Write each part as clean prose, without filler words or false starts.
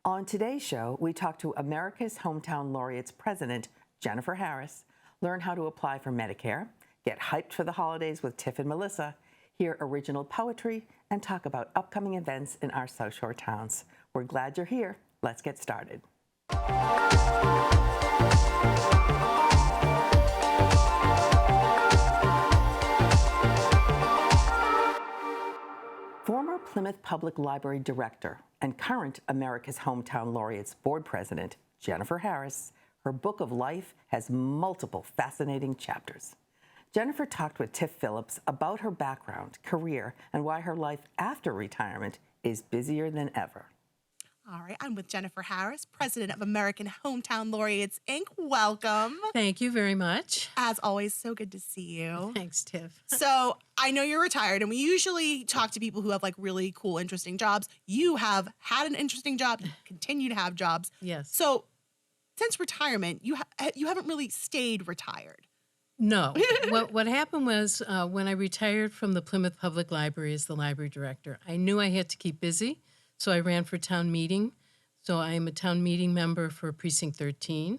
On today's show, we talk to America's Hometown Laureates President, Jennifer Harris, learn how to apply for Medicare, get hyped for the holidays with Tiff and Melissa, hear original poetry, and talk about upcoming events in our South Shore towns. We're glad you're here. Let's get started. Former Plymouth Public Library Director and current America's Hometown Laureates Board President, Jennifer Harris, her book of life has multiple fascinating chapters. Jennifer talked with Tiff Phillips about her background, career, and why her life after retirement is busier than ever. All right, I'm with Jennifer Harris, president of American Hometown Laureates, Inc. Welcome. Thank you very much. As always, so good to see you. Thanks, Tiff. So I know you're retired, and we usually talk to people who have like really cool, interesting jobs. You have had an interesting job, you continue to have jobs. Yes. So since retirement, you haven't really stayed retired. No. What happened was when I retired from the Plymouth Public Library as the library director, I knew I had to keep busy, so I ran for town meeting. So I am a town meeting member for Precinct 13.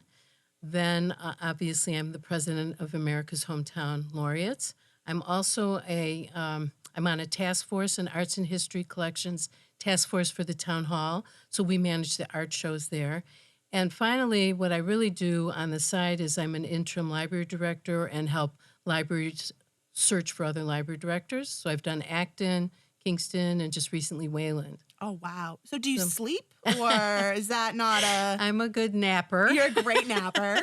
Then, obviously, I'm the president of America's Hometown Laureates. I'm also I'm on a task force, an arts and history collections task force for the town hall. So we manage the art shows there. And finally, what I really do on the side is I'm an interim library director and help libraries search for other library directors. So I've done Acton, Kingston, and just recently Wayland. Oh, wow. So do you sleep, or is that not a... I'm a good napper. You're a great napper.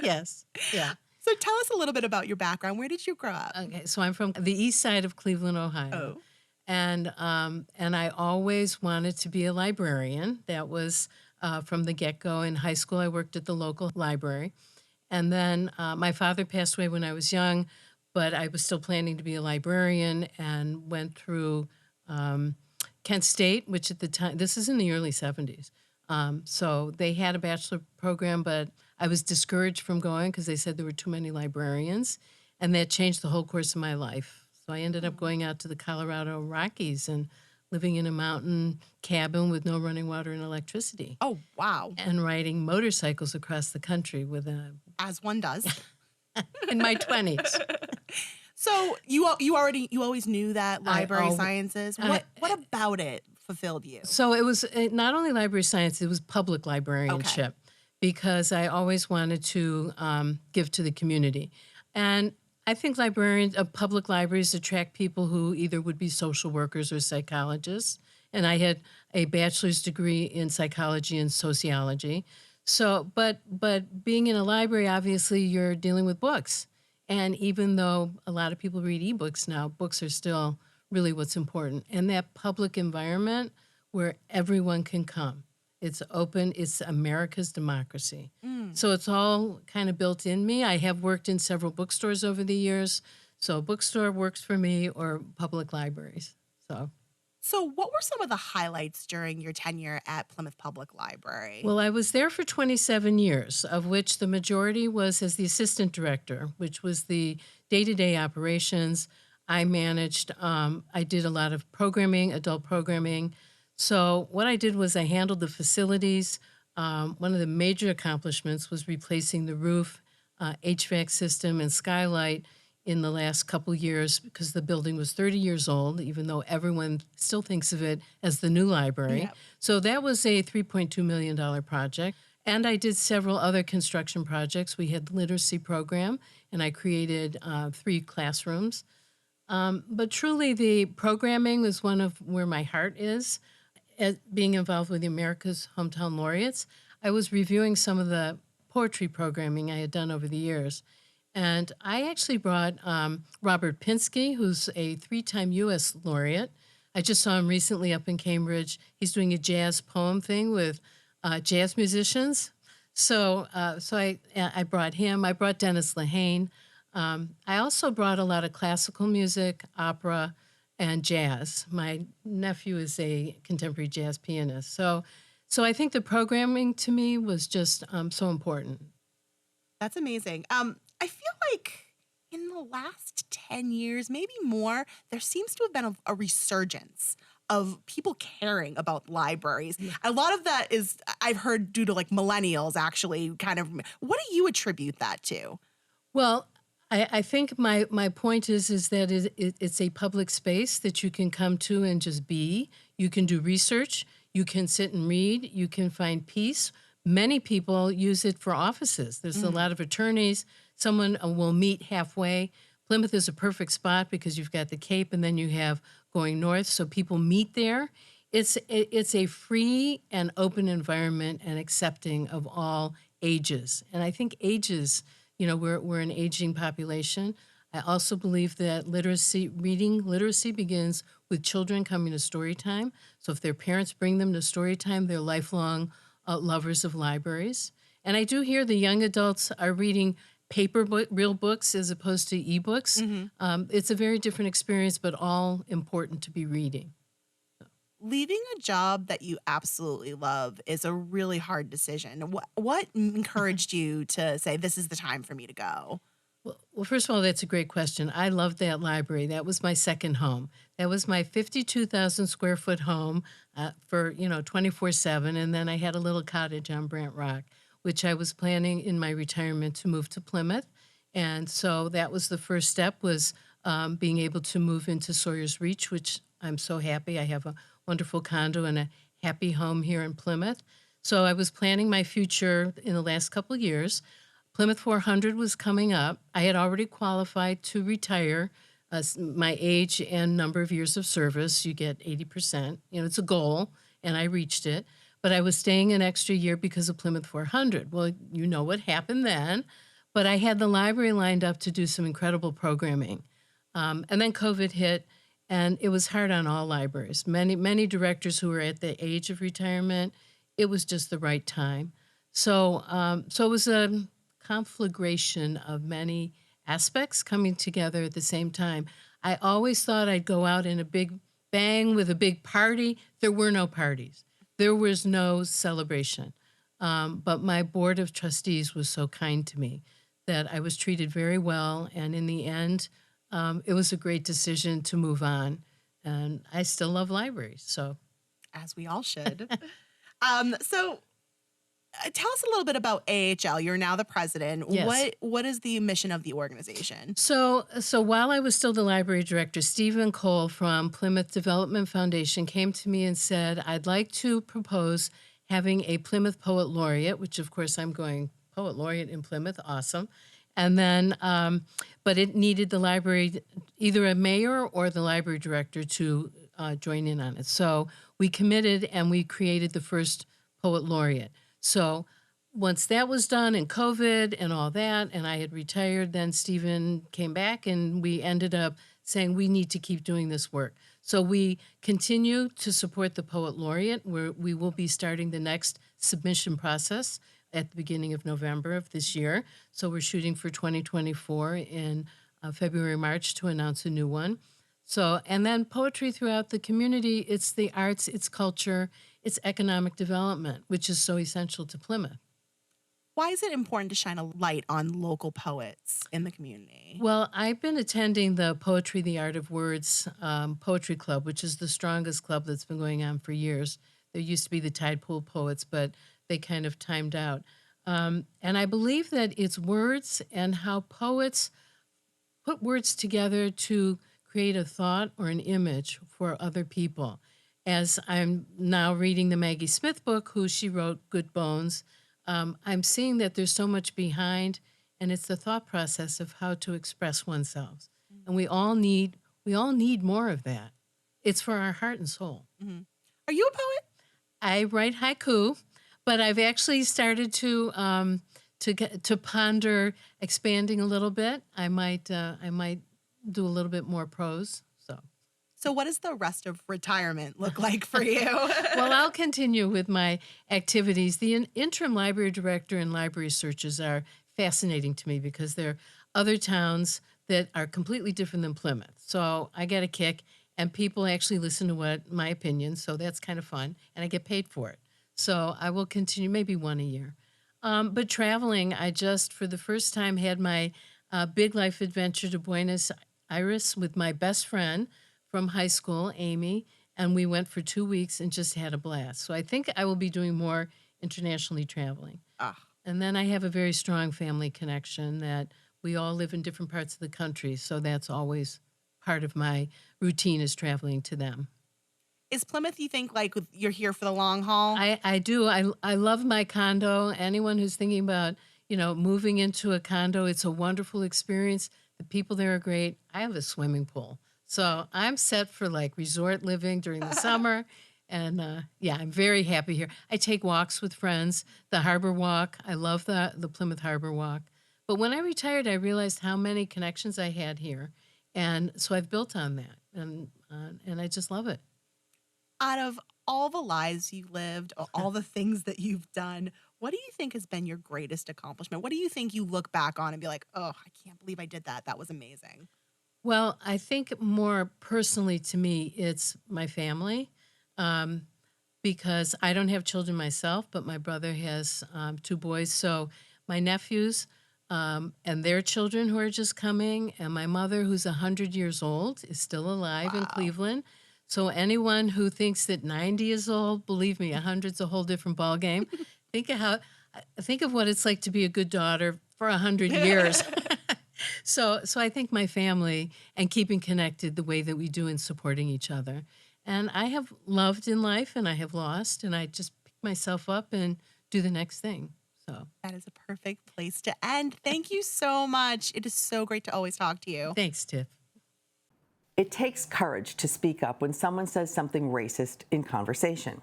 Yes, yeah. So tell us a little bit about your background. Where did you grow up? Okay, so I'm from the east side of Cleveland, Ohio. Oh. And I always wanted to be a librarian. That was from the get-go. In high school, I worked at the local library. And then my father passed away when I was young, but I was still planning to be a librarian and went through Kent State, which at the time, this is in the early 70s. So they had a bachelor program, but I was discouraged from going because they said there were too many librarians, and that changed the whole course of my life. So I ended up going out to the Colorado Rockies and living in a mountain cabin with no running water and electricity. Oh, wow. And riding motorcycles across the country with As one does. in my 20s. So you always knew that library sciences. What about it fulfilled you? So it was not only library science, it was public librarianship, because I always wanted to give to the community. And I think public libraries attract people who either would be social workers or psychologists. And I had a bachelor's degree in psychology and sociology. So, but being in a library, obviously you're dealing with books. And even though a lot of people read ebooks now, books are still really what's important. And that public environment where everyone can come. It's open. It's America's democracy. So it's all kind of built in me. I have worked in several bookstores over the years. So a bookstore works for me, or public libraries. So what were some of the highlights during your tenure at Plymouth Public Library? Well, I was there for 27 years, of which the majority was as the assistant director, which was the day-to-day operations. I managed, I did a lot of programming, adult programming. So what I did was I handled the facilities. One of the major accomplishments was replacing the roof, HVAC system, and skylight in the last couple years, because the building was 30 years old, even though everyone still thinks of it as the new library. Yep. So that was a $3.2 million project. And I did several other construction projects. We had the literacy program, and I created 3 classrooms. But truly, the programming was one of where my heart is. Being involved with the America's Hometown Laureates, I was reviewing some of the poetry programming I had done over the years. And I actually brought Robert Pinsky, who's a 3-time U.S. laureate. I just saw him recently up in Cambridge. He's doing a jazz poem thing with jazz musicians. So I brought him. I brought Dennis Lehane. I also brought a lot of classical music, opera, and jazz. My nephew is a contemporary jazz pianist. So I think the programming to me was just so important. That's amazing. I feel like in the last 10 years, maybe more, there seems to have been a resurgence of people caring about libraries. A lot of that is, I've heard, due to like millennials actually kind of. What do you attribute that to? Well, I think my point is that it's a public space that you can come to and just be. You can do research. You can sit and read. You can find peace. Many people use it for offices. There's a lot of attorneys. Someone will meet halfway. Plymouth is a perfect spot because you've got the Cape and then you have going north, so people meet there. It's a free and open environment and accepting of all ages. And I think ages, we're an aging population. I also believe that reading literacy begins with children coming to story time. So if their parents bring them to story time, they're lifelong lovers of libraries. And I do hear the young adults are reading real books as opposed to ebooks. It's a very different experience, but all important to be reading. Leaving a job that you absolutely love is a really hard decision. What encouraged you to say, this is the time for me to go? Well, first of all, that's a great question. I loved that library. That was my second home. That was my 52,000 square foot home for 24/7, and then I had a little cottage on Brant Rock, which I was planning in my retirement to move to Plymouth. And so that was the first step, was being able to move into Sawyer's Reach, which I'm so happy. I have a wonderful condo and a happy home here in Plymouth. So I was planning my future in the last couple of years. Plymouth 400 was coming up. I had already qualified to retire. My age and number of years of service, you get 80%. It's a goal, and I reached it. But I was staying an extra year because of Plymouth 400. Well, you know what happened then. But I had the library lined up to do some incredible programming. And then COVID hit, and it was hard on all libraries. Many directors who were at the age of retirement, it was just the right time. So it was a conflagration of many aspects coming together at the same time. I always thought I'd go out in a big bang with a big party. There were no parties. There was no celebration. But my board of trustees was so kind to me that I was treated very well. And in the end, it was a great decision to move on. And I still love libraries. So, as we all should. So tell us a little bit about AHL. You're now the president. Yes. What is the mission of the organization? So while I was still the library director, Stephen Cole from Plymouth Development Foundation came to me and said, I'd like to propose having a Plymouth Poet Laureate, which of course I'm going, Poet Laureate in Plymouth, awesome. And then, but it needed the library, either a mayor or the library director to join in on it. So we committed and we created the first Poet Laureate. So once that was done and COVID and all that, and I had retired, then Stephen came back and we ended up saying we need to keep doing this work. So we continue to support the Poet Laureate, where we will be starting the next submission process at the beginning of November of this year. So we're shooting for 2024 in February, March to announce a new one. So, and then poetry throughout the community, it's the arts, it's culture, it's economic development, which is so essential to Plymouth. Why is it important to shine a light on local poets in the community? Well, I've been attending the Poetry, the Art of Words Poetry Club, which is the strongest club that's been going on for years. There used to be the Tide Pool Poets, but they kind of timed out. And I believe that it's words and how poets put words together to create a thought or an image for other people. As I'm now reading the Maggie Smith book, who she wrote Good Bones, I'm seeing that there's so much behind, and it's the thought process of how to express oneself. And we all need more of that. It's for our heart and soul. Mm-hmm. Are you a poet? I write haiku, but I've actually started to ponder expanding a little bit. I might do a little bit more prose. So what does the rest of retirement look like for you? Well, I'll continue with my activities. The interim library director and library searches are fascinating to me because they're other towns that are completely different than Plymouth. So I get a kick, and people actually listen to my opinion, so that's kind of fun, and I get paid for it. So I will continue, maybe one a year. But traveling, I just, for the first time, had my big life adventure to Buenos Aires with my best friend from high school, Amy, and we went for 2 weeks and just had a blast. So I think I will be doing more internationally traveling. Ah, And then I have a very strong family connection that we all live in different parts of the country. So that's always part of my routine is traveling to them. is Plymouth, you think, like you're here for the long haul? I do. I love my condo. Anyone who's thinking about, moving into a condo, it's a wonderful experience. The people there are great. I have a swimming pool. So I'm set for like resort living during the summer. And yeah, I'm very happy here. I take walks with friends, the Harbor Walk. I love the Plymouth Harbor Walk. But when I retired, I realized how many connections I had here. And so I've built on that. And I just love it. Out of all the lives you lived, or all the things that you've done, what do you think has been your greatest accomplishment? What do you think you look back on and be like, oh, I can't believe I did that. That was amazing. Well, I think more personally to me, it's my family, because I don't have children myself, but my brother has 2 boys. So my nephews and their children who are just coming, and my mother, who's 100 years old, is still alive in Cleveland. So anyone who thinks that 90 is old, believe me, 100's a whole different ballgame. Think of what it's like to be a good daughter for 100 years. So I think my family and keeping connected the way that we do in supporting each other. And I have loved in life and I have lost, and I just pick myself up and do the next thing. So That is a perfect place to end. Thank you so much. It is so great to always talk to you. thanks, Tiff. It takes courage to speak up when someone says something racist in conversation.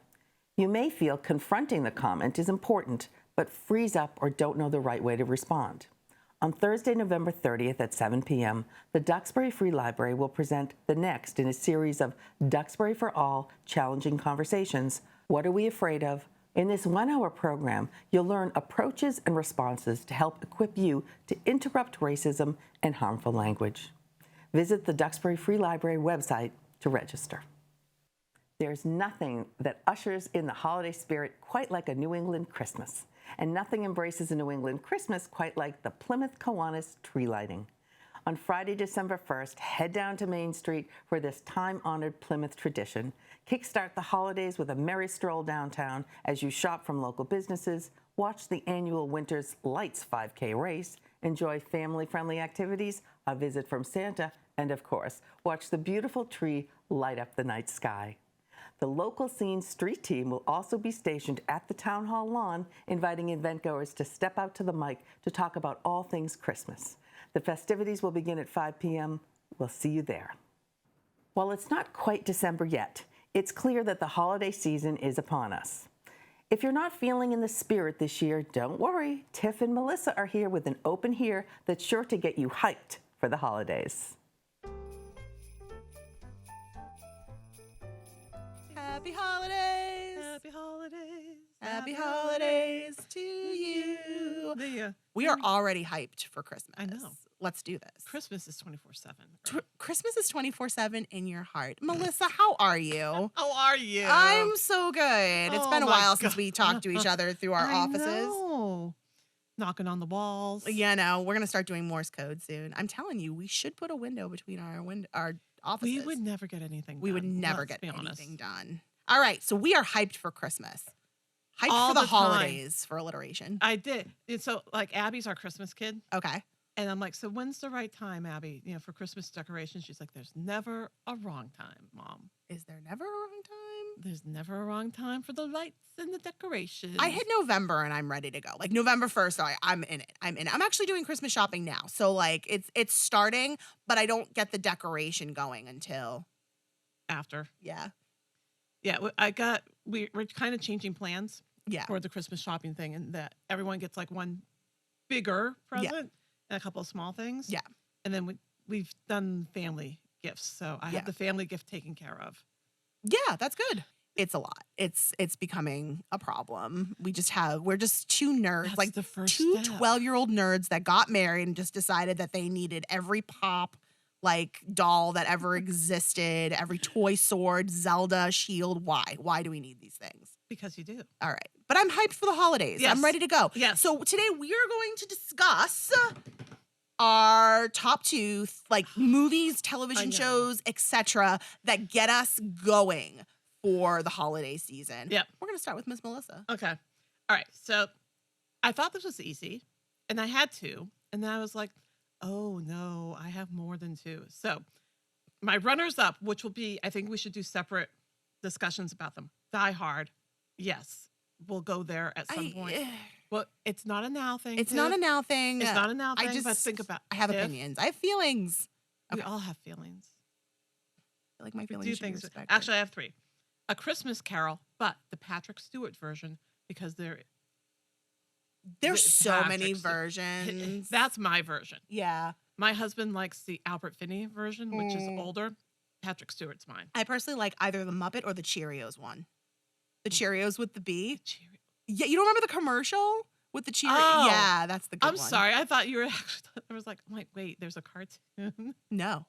You may feel confronting the comment is important, but freeze up or don't know the right way to respond. On Thursday, November 30th at 7 p.m., the Duxbury Free Library will present the next in a series of Duxbury for All challenging conversations. What are we afraid of? In this 1-hour program, you'll learn approaches and responses to help equip you to interrupt racism and harmful language. Visit the Duxbury Free Library website to register. There's nothing that ushers in the holiday spirit quite like a New England Christmas. And nothing embraces a New England Christmas quite like the Plymouth Kiwanis tree lighting. On Friday, December 1st, head down to Main Street for this time-honored Plymouth tradition. Kickstart the holidays with a merry stroll downtown as you shop from local businesses, watch the annual Winter's Lights 5K race, enjoy family-friendly activities, a visit from Santa, and of course, watch the beautiful tree light up the night sky. The local scene street team will also be stationed at the Town Hall lawn, inviting eventgoers to step out to the mic to talk about all things Christmas. The festivities will begin at 5 p.m. We'll see you there. While it's not quite December yet, it's clear that the holiday season is upon us. If you're not feeling in the spirit this year, don't worry. Tiff and Melissa are here with an open ear that's sure to get you hyped for the holidays. Happy holidays. Happy holidays. Happy holidays to you. We are already hyped for Christmas. I know. Let's do this. Christmas is 24/7. Christmas is 24/7 in your heart. Melissa, how are you? How are you? I'm so good. It's Oh been a my while since God. we talked to each other through our I offices. know. Knocking on the walls. Yeah, no, we're gonna start doing Morse code soon. I'm telling you, we should put a window between our offices. We would never get anything done. We would never let's get be honest. anything done. All right, so we are hyped for Christmas. Hyped All for the the time. holidays for alliteration. I did. And so, like, Abby's our Christmas kid. Okay. And I'm like, so when's the right time, Abby, for Christmas decorations? She's like, there's never a wrong time, Mom. Is there never a wrong time? There's never a wrong time for the lights and the decorations. I hit November and I'm ready to go. Like November 1st, I'm in it. I'm actually doing Christmas shopping now. So like it's starting, but I don't get the decoration going until After. yeah. Yeah, we're kind of changing plans Yeah. for the Christmas shopping thing, and that everyone gets like one bigger present and a couple of small things. Yeah. And then we've done family gifts. So I Yeah. have the family gift taken care of. Yeah, that's good. It's a lot. It's becoming a problem. We're just two nerds, That's like the first two step. 12-year-old nerds that got married and just decided that they needed every pop like doll that ever existed, every toy sword, Zelda, shield. Why? Why do we need these things? Because you do. All right. But I'm hyped for the holidays. Yes. I'm ready to go. Yes. So today we are going to discuss our top two, like movies, I television know. shows, etc., that get us going for the holiday season. Yep. We're gonna start with Miss Melissa. Okay. All right. So I thought this was easy, and I had two, and then I was like, oh no, I have more than two. So my runners up, which will be, I think we should do separate discussions about them. Die Hard. Yes. We'll go there at some point. Well, it's not a now thing. It's not a now thing. It's not a now thing, I just but think about I have if opinions. I have feelings. We Okay. all have feelings. I feel like my We feelings do should be things. respected. Actually, I have three. A Christmas Carol, but the Patrick Stewart version, because there's the so many Patrick Stewart- versions. that's my version. Yeah. My husband likes the Albert Finney version, which is older. Patrick Stewart's mine. I personally like either the Muppet or the Cheerios one. The Cheerios with the bee. Cheerio. Yeah, you don't remember the commercial with the Cheerios? Oh, Yeah, that's the good I'm one. sorry. I thought you were actually. I was like, wait, there's a cartoon. No.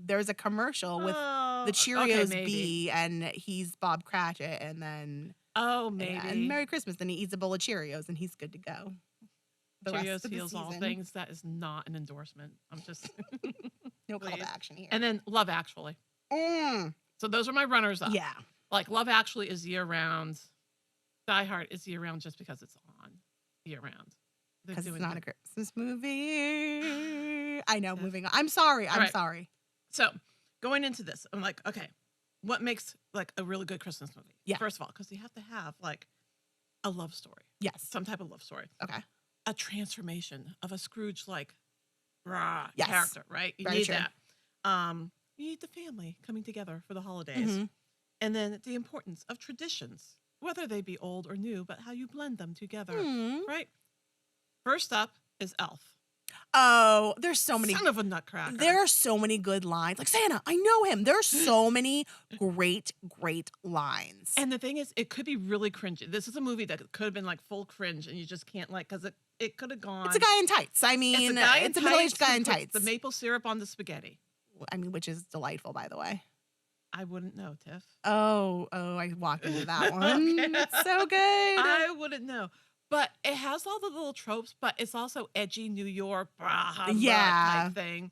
There's a commercial with Oh, the Cheerios maybe. bee, and he's Bob Cratchit, and then Oh, maybe. and Merry Christmas. Then he eats a bowl of Cheerios, and he's good to go. The rest Cheerios of the heals all season. things. That is not an endorsement. I'm just. No call please. to action here. And then Love Actually. Mm, So those are my runners up. yeah, Like Love Actually is year round. Die Hard is year round just because it's on year round. They're because it's doing not a good. Christmas movie. I know. Yeah. Moving on. I'm sorry. I'm right. sorry. So going into this, I'm like, okay, what makes like a really good Christmas movie? Yeah. First of all, because you have to have like a love story, Yes. some type of love story, Okay. a transformation of a Scrooge like Yes. character, right? You Very need true. that. You need the family coming together for the holidays, Mhm. and then the importance of traditions, whether they be old or new, but how you blend them together, Mm. right? First up is Elf. Oh, there's so many. Son of a nutcracker. There are so many good lines. Like Santa, I know him. There are so many great lines. And the thing is, it could be really cringy. This is a movie that could have been like full cringe, and you just can't like because it could have gone. it's a guy in tights. I mean, It's a guy in it's a middle-aged tights guy who in puts tights. The maple syrup on the spaghetti. I mean, which is delightful, by the way. I wouldn't know, Tiff. Oh, I walked into that one. Okay. It's so good. I wouldn't know. But it has all the little tropes, but it's also edgy New York, Yeah. type thing.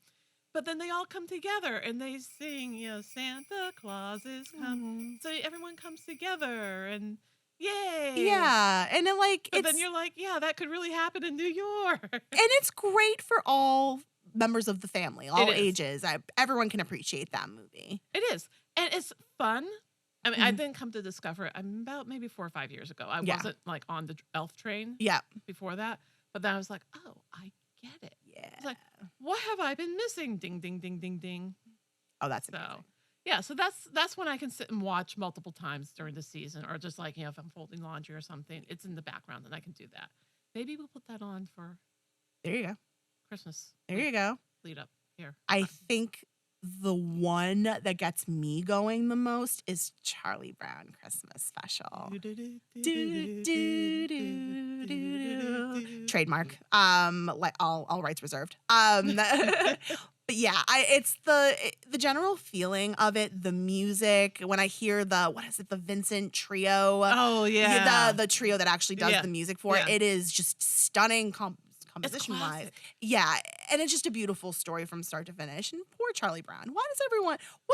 But then they all come together and they sing, Santa Claus is coming. So everyone comes together and yay. Yeah, and then But then you're like, yeah, that could really happen in New York. and it's great for all members of the family, all is. ages. Everyone can appreciate that movie. It is. And it's fun. I mean, I Mhm. didn't come to discover it about maybe 4 or 5 years ago. I Yeah. wasn't like on the elf train Yeah, before that. But then I was like, oh, I get it. yeah. It's like, what have I been missing? Ding, ding, ding, ding, ding. Oh, that's So, amazing. yeah, so that's when I can sit and watch multiple times during the season, or just like, if I'm folding laundry or something, it's in the background and I can do that. Maybe we'll put that on for There you go. Christmas There you go. lead up here. I think the one that gets me going the most is Charlie Brown Christmas Special. Trademark. Like all rights reserved. But yeah, it's the general feeling of it, the music. When I hear the Vincent Trio, Oh, yeah. the trio that actually does Yeah. the music for it, Yeah. it is just stunning It's composition wise. classic. Yeah, and it's just a beautiful story from start to finish. And poor Charlie Brown. What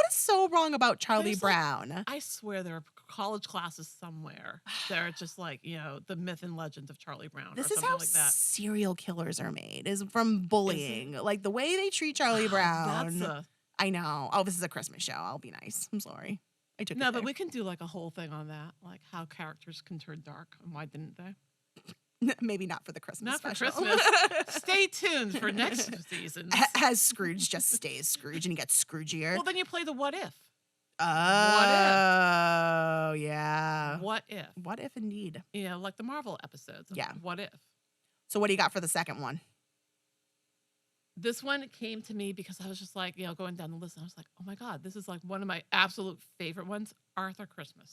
is so wrong about Charlie There's, like, Brown? I swear there are college classes somewhere that are just like, the myth and legend of Charlie Brown This or is something how like that. serial killers are made, is from bullying. Like the way they treat Charlie Brown. I know. Oh, this is a Christmas show. I'll be nice. I'm sorry. I took No, it but there. we can do like a whole thing on that, like how characters can turn dark and why didn't they? Maybe not for the Christmas Not for special. Christmas. Stay tuned for next season. As Scrooge just stays Scrooge and he gets Scroogier. Well, then you play the what if. Oh, yeah. What if? What if indeed? Like the Marvel episodes. Of Yeah. What if? So what do you got for the second one? This one came to me because I was just like, going down the list, and I was like, oh my God, this is like one of my absolute favorite ones, Arthur Christmas.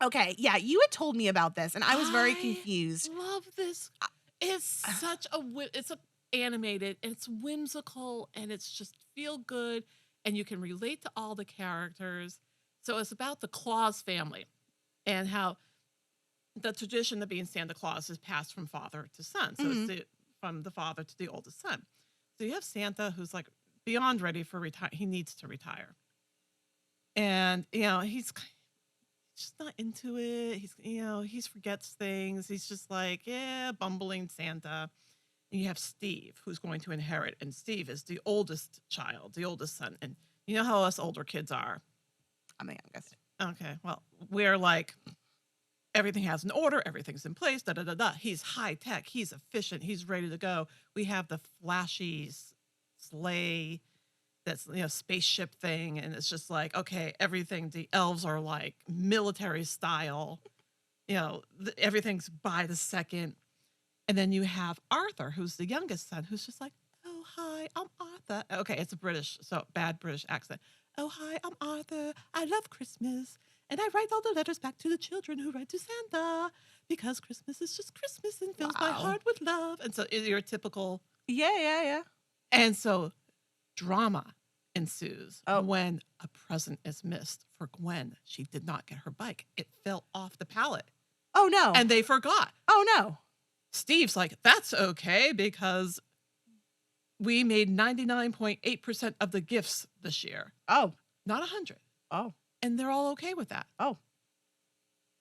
Okay, yeah, you had told me about this, and I was very confused. Love this. It's such it's animated, and it's whimsical, and it's just feel good, and you can relate to all the characters. So it's about the Claus family and how the tradition of being Santa Claus is passed from father to son. So it's the from the father to the oldest son. So you have Santa who's like beyond ready for retire. He needs to retire. And, he's just not into it. He forgets things. He's just like, yeah, bumbling Santa. And you have Steve, who's going to inherit. And Steve is the oldest child, the oldest son. And you know how us older kids are. I'm the youngest. Okay, well, we're like, everything has an order. Everything's in place. Da, da, da, da. He's high tech. He's efficient. He's ready to go. We have the flashy sleigh that's spaceship thing, and it's just like, okay, everything, the elves are like military style, everything's by the second. And then you have Arthur, who's the youngest son, who's just like, oh hi, I'm Arthur. Okay, it's a bad British accent. Oh hi, I'm Arthur. I love Christmas, and I write all the letters back to the children who write to Santa, because Christmas is just Christmas and fills my heart with love. And so you're typical. Yeah. And so drama ensues Oh. when a present is missed for Gwen. She did not get her bike. It fell off the pallet. Oh no. And they forgot. Oh no. Steve's like, that's okay because we made 99.8% of the gifts this year. Oh. Not 100. Oh. And they're all okay with that. Oh.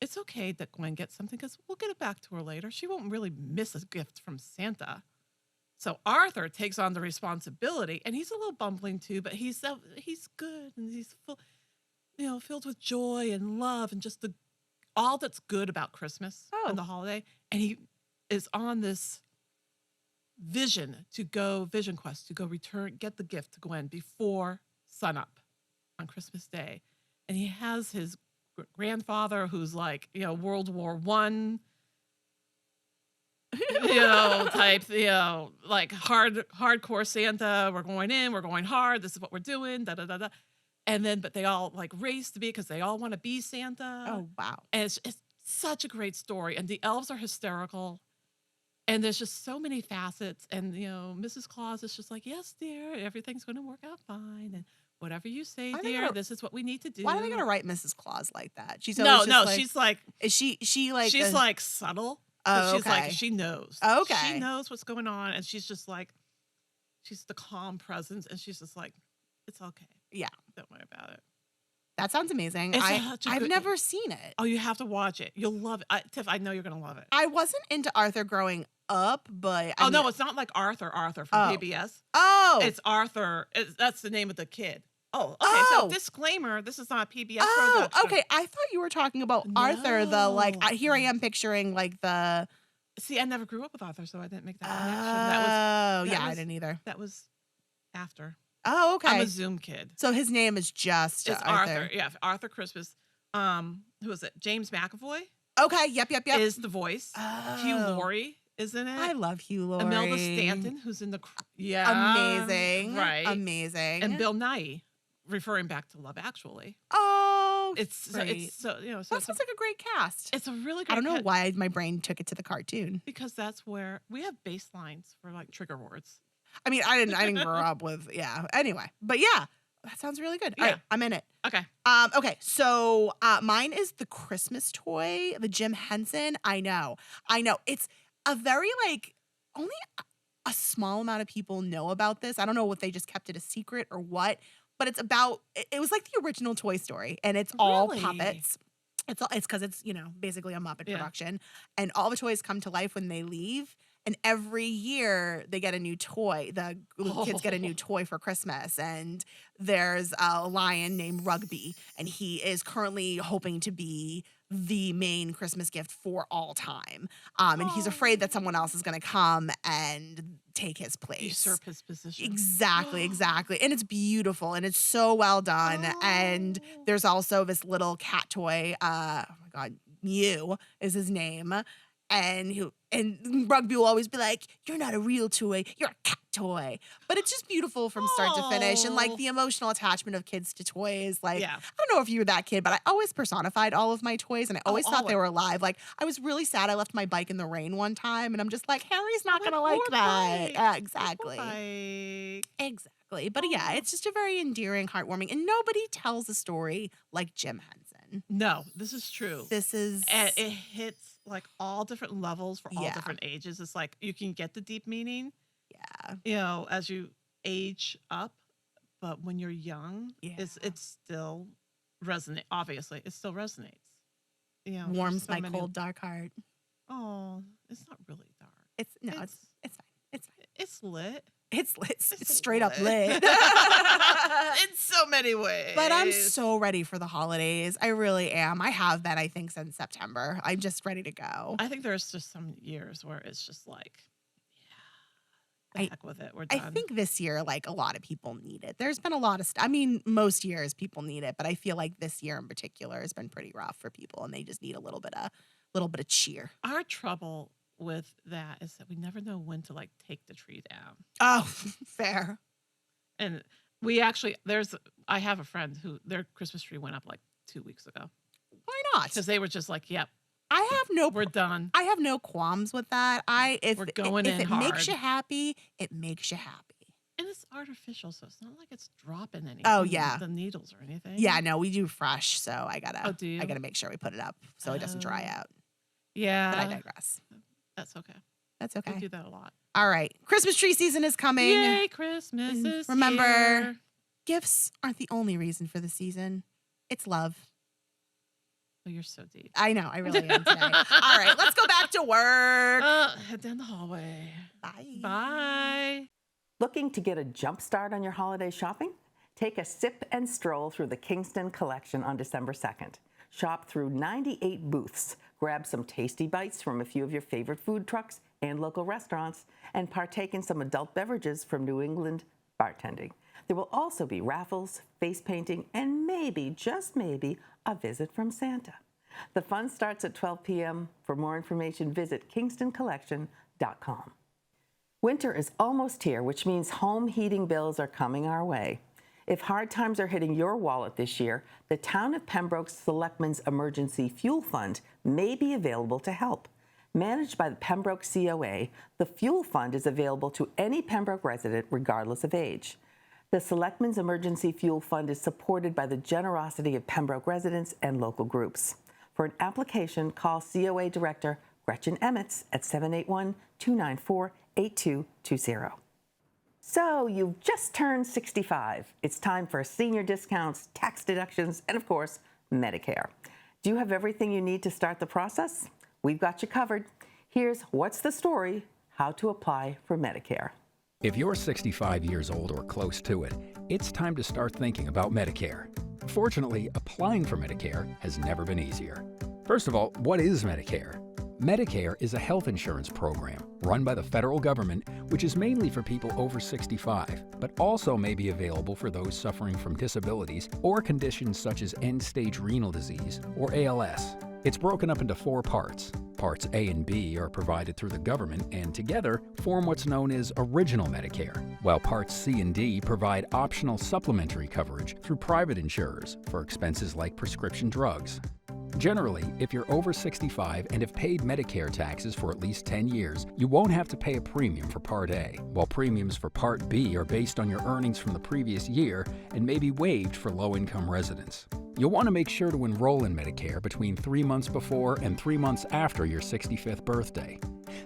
It's okay that Gwen gets something because we'll get it back to her later. She won't really miss a gift from Santa. So Arthur takes on the responsibility, and he's a little bumbling too, but he's good, and he's filled with joy and love and just all that's good about Christmas and the holiday. And he is on this vision quest to go get the gift to Gwen before sunup on Christmas Day. And he has his grandfather who's like, World War I, type, like hardcore Santa. We're going in, we're going hard. This is what we're doing. Da da da da. And then, but they all like race to be because they all want to be Santa. Oh wow! And it's such a great story. And the elves are hysterical. And there's just so many facets. And Mrs. Claus is just like, yes, dear, everything's going to work out fine. And whatever you say, dear, this is what we need to do. Why are they gonna write Mrs. Claus like that? She's no. like, She's like, is she like she's like subtle. Oh, she's like, she knows. Okay. She knows what's going on. And she's just like, she's the calm presence. And she's just like, it's okay. Yeah. Don't worry about it. That sounds amazing. It's I've never seen it. Oh, you have to watch it. You'll love it. Tiff, I know you're going to love it. I wasn't into Arthur growing up, but no, it's not like Arthur from PBS. Oh. It's Arthur. That's the name of the kid. Oh, okay. So disclaimer, this is not a PBS production. Okay. I thought you were talking about Arthur, the like, here I am picturing like the... See, I never grew up with Arthur, so I didn't make that I connection. didn't either. That was after. Oh, okay. I'm a Zoom kid. So his name is just It's Arthur. Yeah, Arthur Christmas. Who is it? James McAvoy. Okay. Yep. Is the voice. Hugh Laurie is in it. I love Hugh Laurie. Imelda Stanton, who's in the amazing, right? Amazing. And Bill Nighy, referring back to Love Actually. Oh, it's great. so that sounds like a great cast. It's a really great. I don't know why my brain took it to the cartoon, because that's where we have baselines for like trigger words. I mean, I didn't grow up with Anyway, but yeah, that sounds really good. Yeah. All right, I'm in it. Okay. Okay. So mine is the Christmas toy, the Jim Henson. I know. It's a very like only a small amount of people know about this. I don't know if they just kept it a secret or what, but it's about. It was like the original Toy Story, and it's all Really? puppets. It's because it's basically a Muppet production, and all the toys come to life when they leave. And every year they get a new toy. The little kids get a new toy for Christmas. And there's a lion named Rugby. And he is currently hoping to be the main Christmas gift for all time. And he's afraid that someone else is going to come and take his place. Usurp his position. Exactly. And it's beautiful. And it's so well done. And there's also this little cat toy. Oh my God. Mew is his name. And Rugby will always be like, you're not a real toy, you're a cat toy. But it's just beautiful from start to finish. And like the emotional attachment of kids to toys. Like, I don't know if you were that kid, but I always personified all of my toys. And I always thought they were alive. Like, I was really sad I left my bike in the rain one time. And I'm just like, Harry's not going to like that. Exactly. Exactly. But yeah, it's just a very endearing, heartwarming. And nobody tells a story like Jim Henson. season. No, this is true. This is And it hits like all different levels for all Yeah. different ages. It's like you can get the deep meaning, yeah. as you age up, but when you're young, Yeah. it's still resonate. Obviously, it still resonates. There's Warms so my many- cold dark heart. Oh, it's not really dark. It's fine. It's fine. It's lit. It's straight up lit. In so many ways. But I'm so ready for the holidays. I really am. I have been, I think, since September. I'm just ready to go. I think there's just some years where it's just like, the heck with it. We're I done. think this year, like, a lot of people need it. There's been a lot of stuff. I mean, most years people need it, but I feel like this year in particular has been pretty rough for people, and they just need a little bit of cheer. Our trouble with that is that we never know when to like take the tree down. Oh, fair. And we actually, I have a friend who their Christmas tree went up like 2 weeks ago Why not? because they were just like, yep, I have no we're done. I have no qualms with that. If We're going if in it makes hard. you happy, it makes you happy. And it's artificial, so it's not like it's dropping anything. Oh, yeah. The needles or anything. Yeah, no, we do fresh, so I Oh, do you? gotta make sure we put it up so it doesn't dry Oh. out. Yeah. But I digress. That's okay. That's We okay. do that a lot. All right, Christmas tree season is coming. Yay, Christmas And is remember- here. Gifts aren't the only reason for the season. It's love. Oh, you're so deep. I know, I really am today. All right, let's go back to work. Head down the hallway. Bye. Bye. Looking to get a jump start on your holiday shopping? Take a sip and stroll through the Kingston Collection on December 2nd. Shop through 98 booths, grab some tasty bites from a few of your favorite food trucks and local restaurants, and partake in some adult beverages from New England bartending. There will also be raffles, face painting, and maybe, just maybe, a visit from Santa. The fun starts at 12 p.m. For more information, visit kingstoncollection.com. Winter is almost here, which means home heating bills are coming our way. If hard times are hitting your wallet this year, the Town of Pembroke's Selectmen's Emergency Fuel Fund may be available to help. Managed by the Pembroke COA, the Fuel Fund is available to any Pembroke resident regardless of age. The Selectmen's Emergency Fuel Fund is supported by the generosity of Pembroke residents and local groups. For an application, call COA Director Gretchen Emmets at 781-294-8220. So you've just turned 65. It's time for senior discounts, tax deductions, and of course, Medicare. Do you have everything you need to start the process? We've got you covered. Here's What's the Story? How to apply for Medicare. If you're 65 years old or close to it, it's time to start thinking about Medicare. Fortunately, applying for Medicare has never been easier. First of all, what is Medicare? Medicare is a health insurance program run by the federal government, which is mainly for people over 65, but also may be available for those suffering from disabilities or conditions such as end-stage renal disease or ALS. It's broken up into 4 parts. Parts A and B are provided through the government and together form what's known as Original Medicare, while Parts C and D provide optional supplementary coverage through private insurers for expenses like prescription drugs. Generally, if you're over 65 and have paid Medicare taxes for at least 10 years, you won't have to pay a premium for Part A, while premiums for Part B are based on your earnings from the previous year and may be waived for low-income residents. You'll want to make sure to enroll in Medicare between 3 months before and 3 months after your 65th birthday.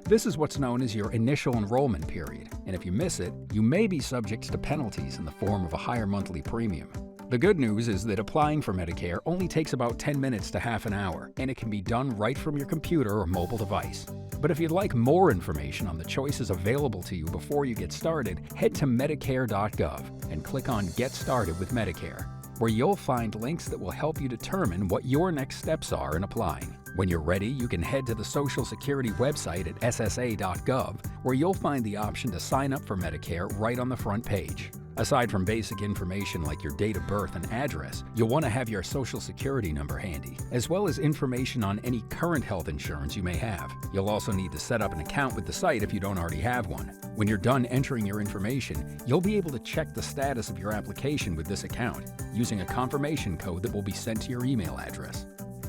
This is what's known as your initial enrollment period, and if you miss it, you may be subject to penalties in the form of a higher monthly premium. The good news is that applying for Medicare only takes about 10 minutes to half an hour, and it can be done right from your computer or mobile device. But if you'd like more information on the choices available to you before you get started, head to Medicare.gov and click on Get Started with Medicare, where you'll find links that will help you determine what your next steps are in applying. When you're ready, you can head to the Social Security website at SSA.gov, where you'll find the option to sign up for Medicare right on the front page. Aside from basic information like your date of birth and address, you'll want to have your Social Security number handy, as well as information on any current health insurance you may have. You'll also need to set up an account with the site if you don't already have one. When you're done entering your information, you'll be able to check the status of your application with this account, using a confirmation code that will be sent to your email address.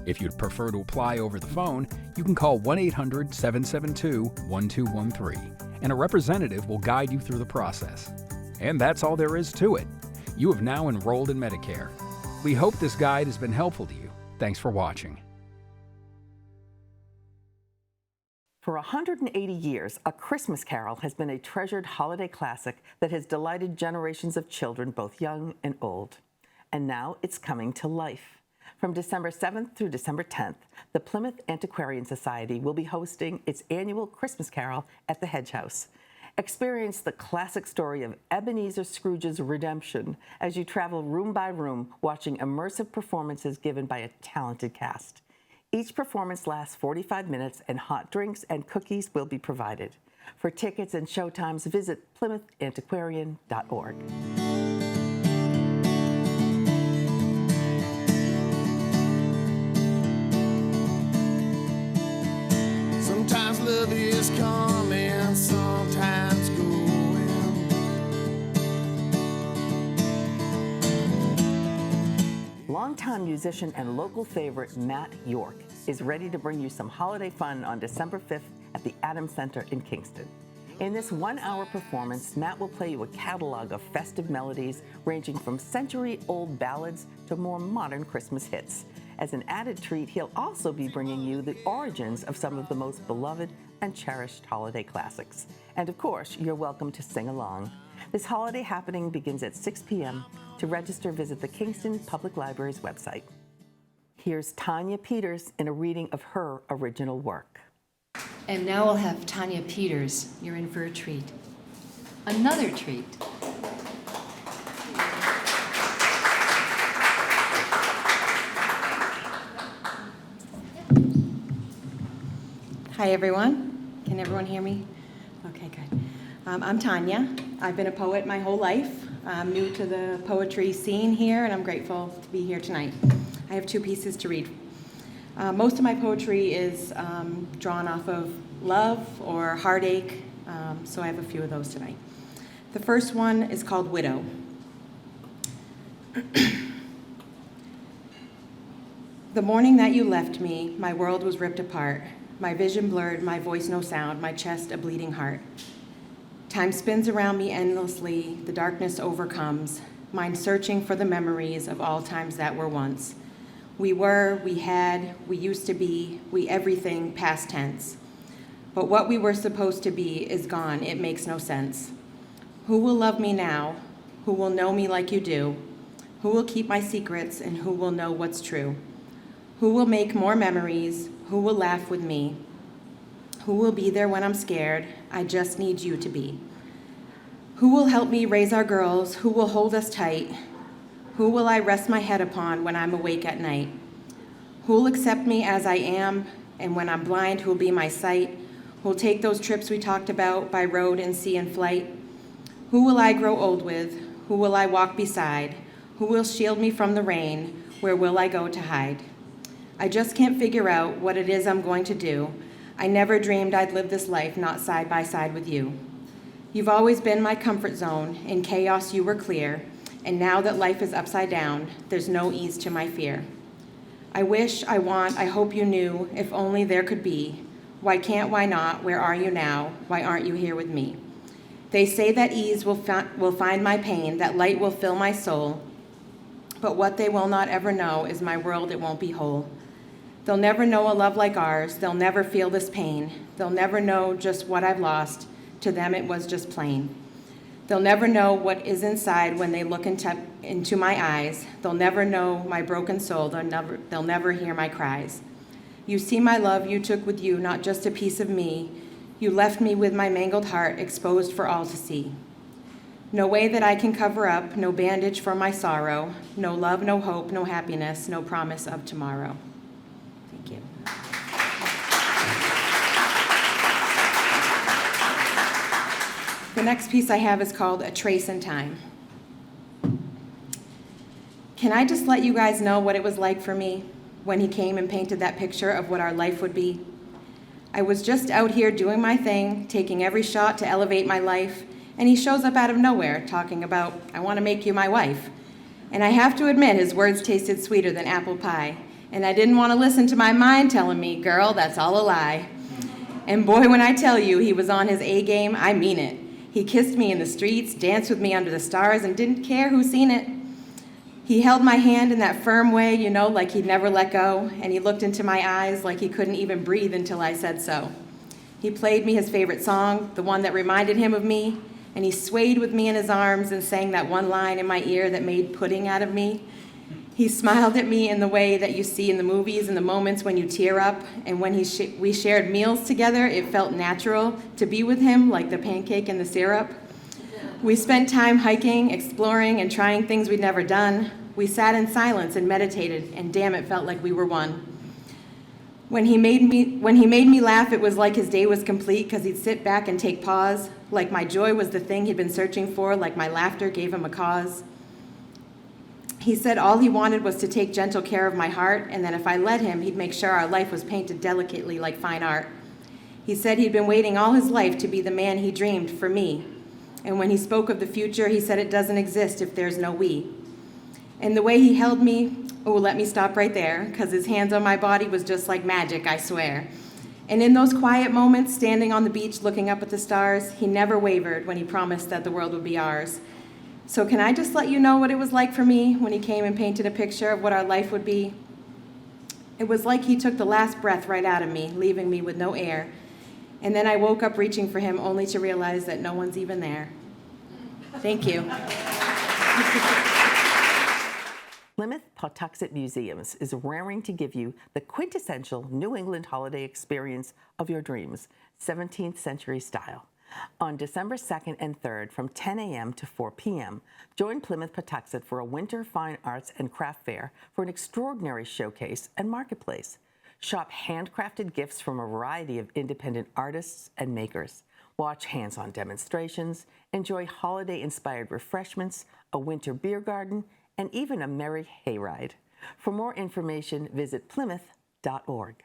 If you'd prefer to apply over the phone, you can call 1-800-772-1213, and a representative will guide you through the process. And that's all there is to it. You have now enrolled in Medicare. We hope this guide has been helpful to you, Thanks for watching. For 180 years, A Christmas Carol has been a treasured holiday classic that has delighted generations of children, both young and old. And now it's coming to life. From December 7th through December 10th, the Plymouth Antiquarian Society will be hosting its annual Christmas Carol at the Hedge House. Experience the classic story of Ebenezer Scrooge's redemption as you travel room by room, watching immersive performances given by a talented cast. Each performance lasts 45 minutes, and hot drinks and cookies will be provided. For tickets and showtimes, visit PlymouthAntiquarian.org. Sometimes love is coming, sometimes going. Longtime musician and local favorite Matt York is ready to bring you some holiday fun on December 5th at the Adams Center in Kingston. In this one-hour performance, Matt will play you a catalog of festive melodies ranging from century-old ballads to more modern Christmas hits. As an added treat, he'll also be bringing you the origins of some of the most beloved and cherished holiday classics. And of course, you're welcome to sing along. This holiday happening begins at 6 p.m. To register, visit the Kingston Public Library's website. Here's Tanya Peters in a reading of her original work. And now we'll have Tanya Peters. You're in for a treat. Another treat. Hi, everyone. Can everyone hear me? Okay, good. I'm Tanya. I've been a poet my whole life. I'm new to the poetry scene here, and I'm grateful to be here tonight. I have two pieces to read. Most of my poetry is drawn off of love or heartache, so I have a few of those tonight. The first one is called Widow. The morning that you left me, my world was ripped apart. My vision blurred, my voice no sound, my chest a bleeding heart. Time spins around me endlessly, the darkness overcomes, mind searching for the memories of all times that were once. We were, we had, we used to be, we everything past tense. But what we were supposed to be is gone, it makes no sense. Who will love me now? Who will know me like you do? Who will keep my secrets and who will know what's true? Who will make more memories? Who will laugh with me? Who will be there when I'm scared? I just need you to be. Who will help me raise our girls? Who will hold us tight? Who will I rest my head upon when I'm awake at night? Who will accept me as I am? And when I'm blind, who will be my sight? Who will take those trips we talked about by road and sea and flight? Who will I grow old with? Who will I walk beside? Who will shield me from the rain? Where will I go to hide? I just can't figure out what it is I'm going to do. I never dreamed I'd live this life not side by side with you. You've always been my comfort zone. In chaos, you were clear. And now that life is upside down, there's no ease to my fear. I wish, I want, I hope you knew, if only there could be. Why can't, why not, where are you now? Why aren't you here with me? They say that ease will find my pain, that light will fill my soul. But what they will not ever know is my world, it won't be whole. They'll never know a love like ours. They'll never feel this pain. They'll never know just what I've lost. To them, it was just plain. They'll never know what is inside when they look into my eyes. They'll never know my broken soul. They'll never hear my cries. You see my love you took with you, not just a piece of me. You left me with my mangled heart exposed for all to see. No way that I can cover up, no bandage for my sorrow. No love, no hope, no happiness, no promise of tomorrow. Thank you. The next piece I have is called A Trace in Time. Can I just let you guys know what it was like for me when he came and painted that picture of what our life would be? I was just out here doing my thing, taking every shot to elevate my life, and he shows up out of nowhere talking about, I want to make you my wife. And I have to admit, his words tasted sweeter than apple pie, and I didn't want to listen to my mind telling me, girl, that's all a lie. And boy, when I tell you he was on his A game, I mean it. He kissed me in the streets, danced with me under the stars, and didn't care who seen it. He held my hand in that firm way, you know, like he'd never let go, and he looked into my eyes like he couldn't even breathe until I said so. He played me his favorite song, the one that reminded him of me, and he swayed with me in his arms and sang that one line in my ear that made pudding out of me. He smiled at me in the way that you see in the movies, in the moments when you tear up, and when we shared meals together, it felt natural to be with him like the pancake and the syrup. We spent time hiking, exploring, and trying things we'd never done. We sat in silence and meditated, and damn, it felt like we were one. When he made me laugh, it was like his day was complete because he'd sit back and take pause, like my joy was the thing he'd been searching for, like my laughter gave him a cause. He said all he wanted was to take gentle care of my heart, and that if I let him, he'd make sure our life was painted delicately like fine art. He said he'd been waiting all his life to be the man he dreamed for me. And when he spoke of the future, he said it doesn't exist if there's no we. And the way he held me, oh, let me stop right there, because his hands on my body was just like magic, I swear. And in those quiet moments, standing on the beach looking up at the stars, he never wavered when he promised that the world would be ours. So can I just let you know what it was like for me when he came and painted a picture of what our life would be? It was like he took the last breath right out of me, leaving me with no air. And then I woke up reaching for him only to realize that no one's even there. Thank you. Plymouth Pawtuxet Museums is raring to give you the quintessential New England holiday experience of your dreams, 17th century style. On December 2nd and 3rd from 10 a.m. to 4 p.m., join Plymouth Pawtuxet for a winter fine arts and craft fair for an extraordinary showcase and marketplace. Shop handcrafted gifts from a variety of independent artists and makers. Watch hands-on demonstrations, enjoy holiday-inspired refreshments, a winter beer garden, and even a merry hayride. For more information, visit plymouth.org.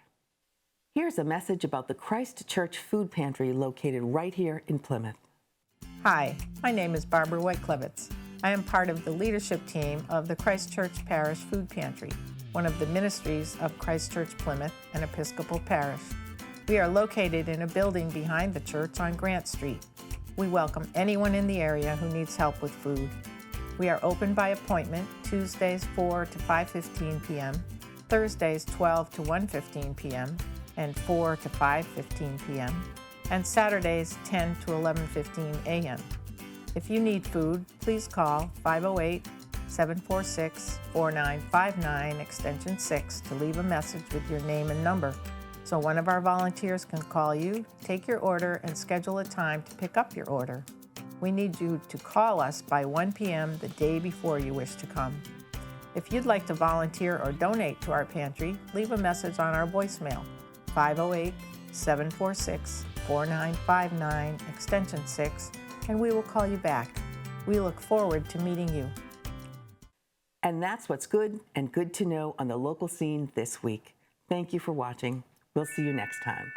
Here's a message about the Christ Church Food Pantry located right here in Plymouth. Hi, my name is Barbara Whiteklevitz. I am part of the leadership team of the Christ Church Parish Food Pantry, one of the ministries of Christ Church Plymouth, an Episcopal parish. We are located in a building behind the church on Grant Street. We welcome anyone in the area who needs help with food. We are open by appointment Tuesdays 4 to 5:15 p.m., Thursdays 12 to 1:15 p.m., and 4 to 5:15 p.m., and Saturdays 10 to 11:15 a.m. If you need food, please call 508-746-4959 extension 6 to leave a message with your name and number, so one of our volunteers can call you, take your order, and schedule a time to pick up your order. We need you to call us by 1 p.m. the day before you wish to come. If you'd like to volunteer or donate to our pantry, leave a message on our voicemail, 508-746-4959 extension 6, and we will call you back. We look forward to meeting you. And that's what's good and good to know on the local scene this week. Thank you for watching. We'll see you next time.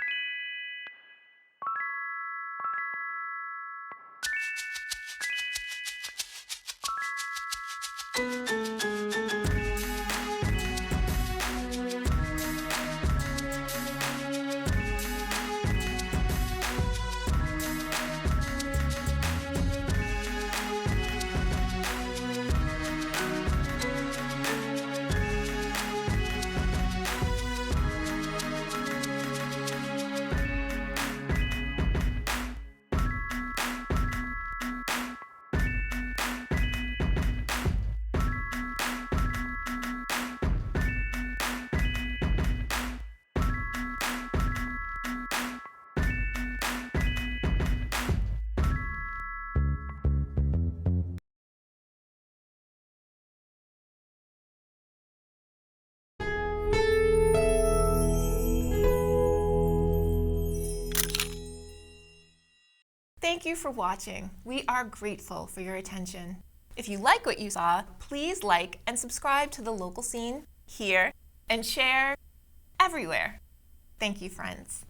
Thank you for watching. We are grateful for your attention. If you like what you saw, please like and subscribe to the local scene here and share everywhere. Thank you, friends.